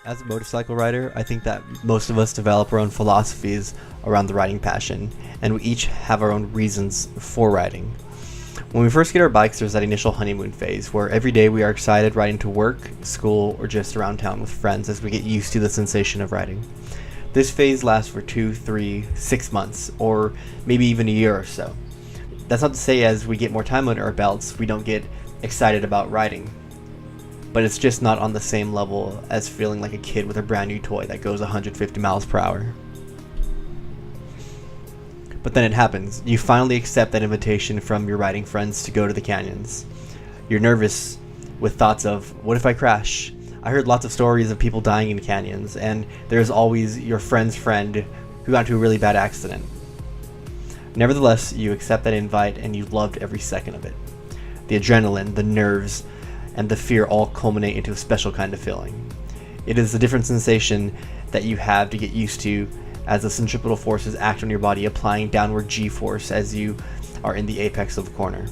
As a motorcycle rider, I think that most of us develop our own philosophies around the riding passion, and we each have our own reasons for riding. When we first get our bikes, there's that initial honeymoon phase where every day we are excited riding to work, school, or just around town with friends as we get used to the sensation of riding. This phase lasts for 2, 3, 6 months, or maybe even a year or so. That's not to say as we get more time under our belts, we don't get excited about riding. But it's just not on the same level as feeling like a kid with a brand new toy that goes 150 miles per hour. But then it happens. You finally accept that invitation from your riding friends to go to the canyons. You're nervous with thoughts of, what if I crash? I heard lots of stories of people dying in canyons, and there's always your friend's friend who got into a really bad accident. Nevertheless, you accept that invite and you loved every second of it. The adrenaline, the nerves, and the fear all culminate into a special kind of feeling. It is a different sensation that you have to get used to as the centripetal forces act on your body, applying downward G-force as you are in the apex of the corner.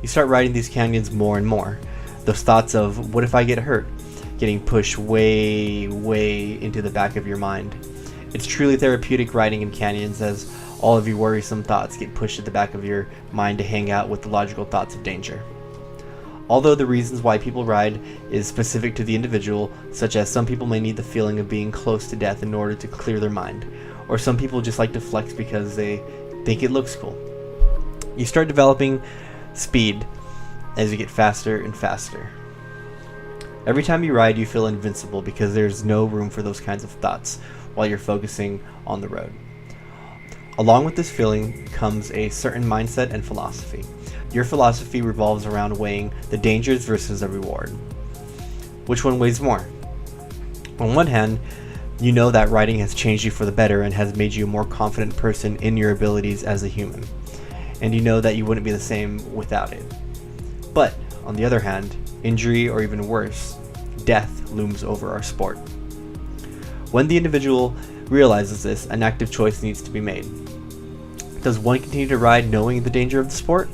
You start riding these canyons more and more. Those thoughts of, what if I get hurt? Getting pushed way, way into the back of your mind. It's truly therapeutic riding in canyons as all of your worrisome thoughts get pushed at the back of your mind to hang out with the logical thoughts of danger. Although the reasons why people ride is specific to the individual, such as some people may need the feeling of being close to death in order to clear their mind, or some people just like to flex because they think it looks cool. You start developing speed as you get faster and faster. Every time you ride, you feel invincible because there's no room for those kinds of thoughts while you're focusing on the road. Along with this feeling comes a certain mindset and philosophy. Your philosophy revolves around weighing the dangers versus the reward. Which one weighs more? On one hand, you know that riding has changed you for the better and has made you a more confident person in your abilities as a human. And you know that you wouldn't be the same without it. But, on the other hand, injury or even worse, death looms over our sport. When the individual realizes this, an active choice needs to be made. Does one continue to ride knowing the danger of the sport?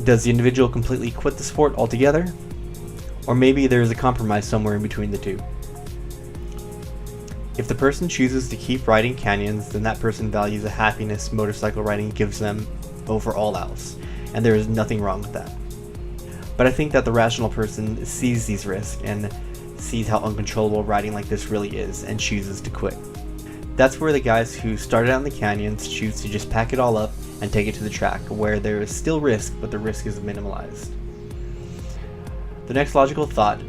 Does the individual completely quit the sport altogether? Or maybe there is a compromise somewhere in between the two. If the person chooses to keep riding canyons, then that person values the happiness motorcycle riding gives them over all else, and there is nothing wrong with that. But I think that the rational person sees these risks and sees how uncontrollable riding like this really is and chooses to quit. That's where the guys who started out in the canyons choose to just pack it all up and take it to the track, where there is still risk, but the risk is minimalized. The next logical thought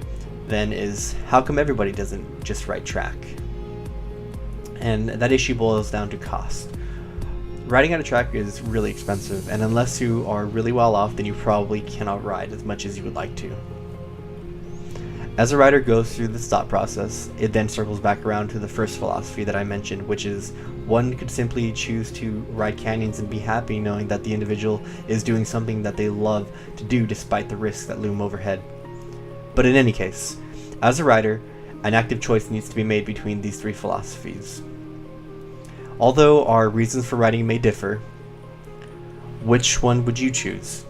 then is, how come everybody doesn't just ride track? And that issue boils down to cost. Riding on a track is really expensive, and unless you are really well off, then you probably cannot ride as much as you would like to. As a rider goes through this thought process, it then circles back around to the first philosophy that I mentioned, which is one could simply choose to ride canyons and be happy knowing that the individual is doing something that they love to do despite the risks that loom overhead. But in any case, as a rider, an active choice needs to be made between these three philosophies. Although our reasons for riding may differ, which one would you choose?